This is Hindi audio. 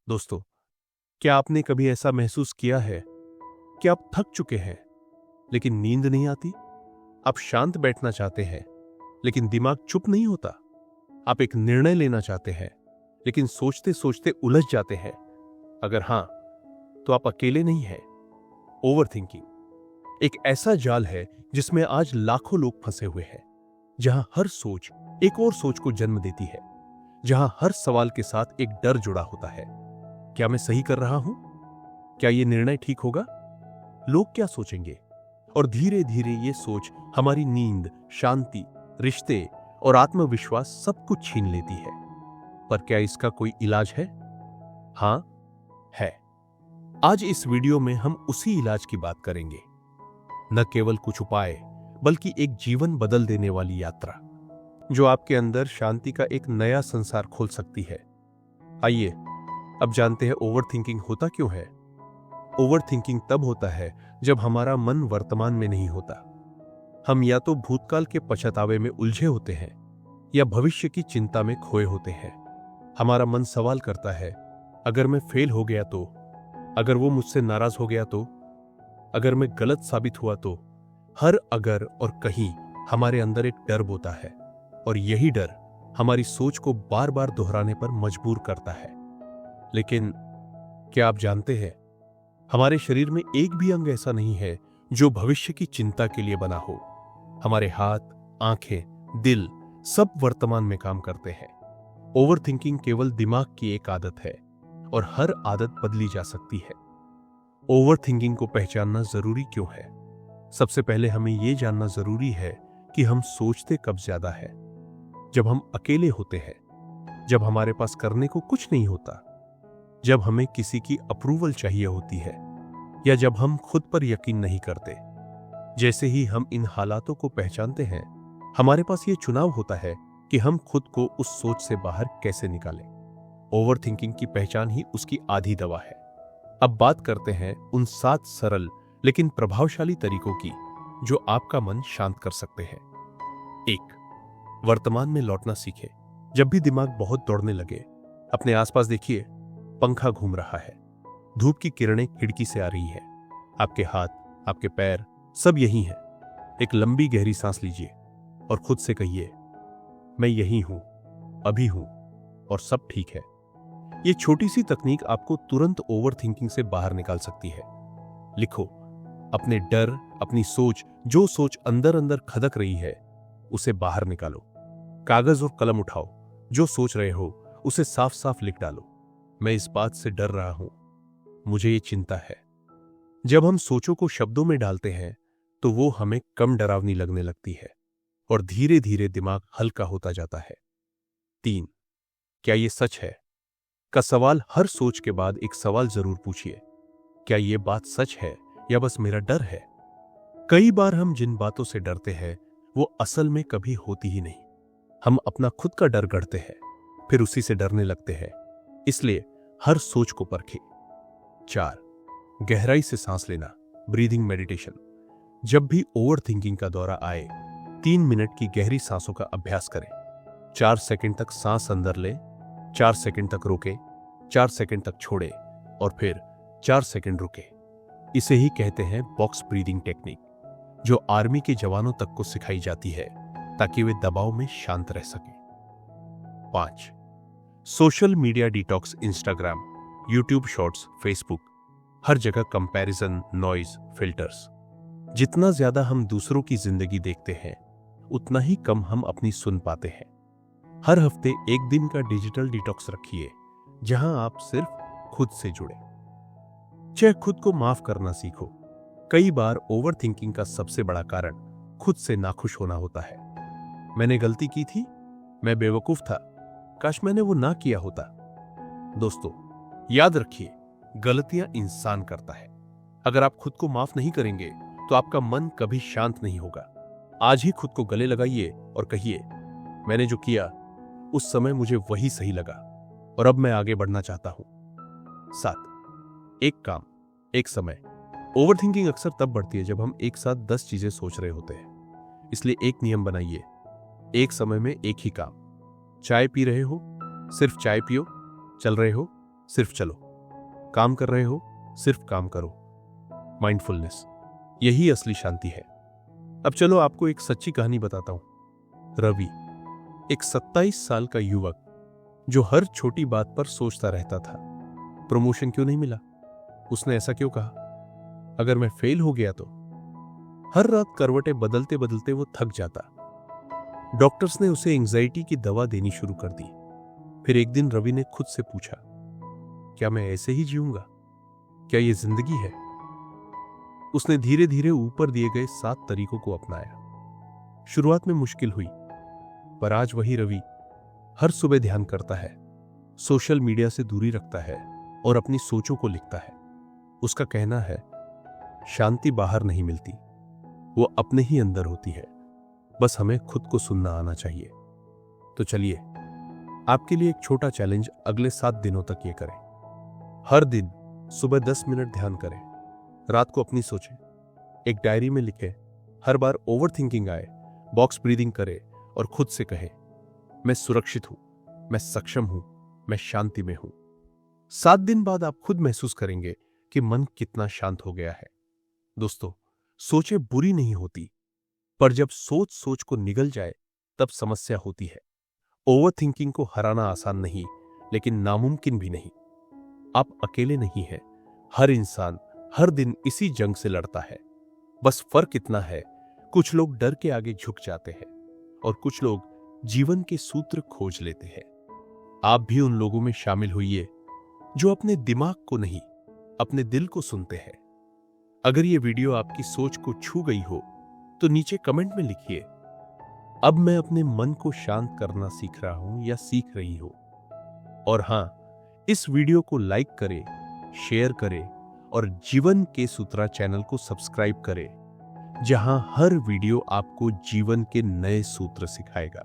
दोस्तों, क्या आपने कभी ऐसा महसूस किया है कि आप थक चुके हैं लेकिन नींद नहीं आती? आप शांत बैठना चाहते हैं लेकिन दिमाग चुप नहीं होता। आप एक निर्णय लेना चाहते हैं लेकिन सोचते सोचते उलझ जाते हैं। अगर हां, तो आप अकेले नहीं हैं। ओवर थिंकिंग एक ऐसा जाल है जिसमें आज लाखों लोग फंसे हुए हैं, जहां हर सोच एक और सोच को जन्म देती है, जहां हर सवाल के साथ एक डर जुड़ा होता है। क्या मैं सही कर रहा हूं? क्या यह निर्णय ठीक होगा? लोग क्या सोचेंगे? और धीरे धीरे ये सोच हमारी नींद, शांति, रिश्ते और आत्मविश्वास सब कुछ छीन लेती है। पर क्या इसका कोई इलाज है? हां, है। आज इस वीडियो में हम उसी इलाज की बात करेंगे। न केवल कुछ उपाय, बल्कि एक जीवन बदल देने वाली यात्रा, जो आपके अंदर शांति का एक नया संसार खोल सकती है। आइए अब जानते हैं ओवर थिंकिंग होता क्यों है। ओवर थिंकिंग तब होता है जब हमारा मन वर्तमान में नहीं होता। हम या तो भूतकाल के पछतावे में उलझे होते हैं या भविष्य की चिंता में खोए होते हैं। हमारा मन सवाल करता है, अगर मैं फेल हो गया तो, अगर वो मुझसे नाराज हो गया तो, अगर मैं गलत साबित हुआ तो। हर अगर और कहीं हमारे अंदर एक डर बोता है, और यही डर हमारी सोच को बार बार दोहराने पर मजबूर करता है। लेकिन क्या आप जानते हैं, हमारे शरीर में एक भी अंग ऐसा नहीं है जो भविष्य की चिंता के लिए बना हो। हमारे हाथ, आंखें, दिल सब वर्तमान में काम करते हैं। ओवर थिंकिंग केवल दिमाग की एक आदत है, और हर आदत बदली जा सकती है। ओवर थिंकिंग को पहचानना जरूरी क्यों है? सबसे पहले हमें यह जानना जरूरी है कि हम सोचते कब ज्यादा है। जब हम अकेले होते हैं, जब हमारे पास करने को कुछ नहीं होता, जब हमें किसी की अप्रूवल चाहिए होती है, या जब हम खुद पर यकीन नहीं करते। जैसे ही हम इन हालातों को पहचानते हैं, हमारे पास यह चुनाव होता है कि हम खुद को उस सोच से बाहर कैसे निकालें। ओवर थिंकिंग की पहचान ही उसकी आधी दवा है। अब बात करते हैं उन 7 सरल लेकिन प्रभावशाली तरीकों की जो आपका मन शांत कर सकते हैं। 1. वर्तमान में लौटना सीखें। जब भी दिमाग बहुत दौड़ने लगे, अपने आसपास देखिए। पंखा घूम रहा है, धूप की किरणें खिड़की से आ रही है, आपके हाथ, आपके पैर सब यही हैं। एक लंबी गहरी सांस लीजिए और खुद से कहिए, मैं यही हूं, अभी हूं, और सब ठीक है। यह छोटी सी तकनीक आपको तुरंत ओवर थिंकिंग से बाहर निकाल सकती है। लिखो अपने डर, अपनी सोच, जो सोच अंदर अंदर खदक रही है, उसे बाहर निकालो। कागज और कलम उठाओ, जो सोच रहे हो उसे साफ साफ लिख डालो। मैं इस बात से डर रहा हूं, मुझे ये चिंता है। जब हम सोचों को शब्दों में डालते हैं तो वो हमें कम डरावनी लगने लगती है, और धीरे धीरे दिमाग हल्का होता जाता है। 3. क्या ये सच है का सवाल हर सोच के बाद एक सवाल जरूर पूछिए। क्या ये बात सच है या बस मेरा डर है? कई बार हम जिन बातों से डरते हैं वो असल में कभी होती ही नहीं। हम अपना खुद का डर गढ़ते हैं, फिर उसी से डरने लगते हैं। इसलिए हर सोच को परखें। 4. गहराई से सांस लेना, ब्रीदिंग मेडिटेशन। जब भी ओवर थिंकिंग का दौरा आए, 3 मिनट की गहरी सांसों का अभ्यास करें। 4 सेकंड तक सांस अंदर लें, 4 सेकंड तक रोकें, 4 सेकंड तक छोड़ें, और फिर 4 सेकंड रुकें। इसे ही कहते हैं बॉक्स ब्रीदिंग टेक्निक, जो आर्मी के जवानों तक को सिखाई जाती है ताकि वे दबाव में शांत रह सकें। 5. Social media detox. Instagram, YouTube shorts, Facebook, हर जगह कंपैरिजन, नॉइज, फिल्टर्स। जितना ज्यादा हम दूसरों की जिंदगी देखते हैं, उतना ही कम हम अपनी सुन पाते हैं। हर हफ्ते एक दिन का डिजिटल डिटॉक्स रखिए, जहां आप सिर्फ खुद से जुड़े। 6. खुद को माफ करना सीखो। कई बार ओवर थिंकिंग का सबसे बड़ा कारण खुद से नाखुश होना होता है। मैंने गलती की थी, मैं बेवकूफ था, काश मैंने वो ना किया होता। दोस्तों, याद रखिए, गलतियां इंसान करता है। अगर आप खुद को माफ नहीं करेंगे तो आपका मन कभी शांत नहीं होगा। आज ही खुद को गले लगाइए और कहिए, मैंने जो किया उस समय मुझे वही सही लगा, और अब मैं आगे बढ़ना चाहता हूं। 7. एक काम, एक समय। ओवर थिंकिंग अक्सर तब बढ़ती है जब हम एक साथ 10 चीजें सोच रहे होते हैं। इसलिए एक नियम बनाइए, एक समय में एक ही काम। चाय पी रहे हो, सिर्फ चाय पियो। चल रहे हो, सिर्फ चलो। काम कर रहे हो, सिर्फ काम करो। माइंडफुलनेस, यही असली शांति है। अब चलो आपको एक सच्ची कहानी बताता हूं। रवि, एक 27 साल का युवक जो हर छोटी बात पर सोचता रहता था, प्रमोशन क्यों नहीं मिला, उसने ऐसा क्यों कहा, अगर मैं फेल हो गया तो। हर रात करवटें बदलते बदलते वो थक जाता। डॉक्टर्स ने उसे एंजाइटी की दवा देनी शुरू कर दी। फिर एक दिन रवि ने खुद से पूछा, क्या मैं ऐसे ही जीऊंगा? क्या ये जिंदगी है? उसने धीरे धीरे ऊपर दिए गए 7 तरीकों को अपनाया। शुरुआत में मुश्किल हुई, पर आज वही रवि हर सुबह ध्यान करता है, सोशल मीडिया से दूरी रखता है और अपनी सोचों को लिखता है। उसका कहना है, शांति बाहर नहीं मिलती, वो अपने ही अंदर होती है, बस हमें खुद को सुनना आना चाहिए। तो चलिए, आपके लिए एक छोटा चैलेंज, अगले 7 दिनों तक ये करें। हर दिन सुबह 10 मिनट ध्यान करें, रात को अपनी सोचें, एक डायरी में लिखें। हर बार ओवर थिंकिंग आए, बॉक्स ब्रीदिंग करें और खुद से कहें, मैं सुरक्षित हूं, मैं सक्षम हूं, मैं शांति में हूं। 7 दिन बाद आप खुद महसूस करेंगे कि मन कितना शांत हो गया है। दोस्तों, सोचें बुरी नहीं होती, पर जब सोच सोच को निगल जाए तब समस्या होती है। ओवर थिंकिंग को हराना आसान नहीं, लेकिन नामुमकिन भी नहीं। आप अकेले नहीं हैं, हर इंसान हर दिन इसी जंग से लड़ता है। बस फर्क इतना है, कुछ लोग डर के आगे झुक जाते हैं और कुछ लोग जीवन के सूत्र खोज लेते हैं। आप भी उन लोगों में शामिल होइए जो अपने दिमाग को नहीं, अपने दिल को सुनते हैं। अगर ये वीडियो आपकी सोच को छू गई हो तो नीचे कमेंट में लिखिए, अब मैं अपने मन को शांत करना सीख रहा हूं या सीख रही हो। और हां, इस वीडियो को लाइक करें, शेयर करें और जीवन के सूत्रा चैनल को सब्सक्राइब करें, जहां हर वीडियो आपको जीवन के नए सूत्र सिखाएगा।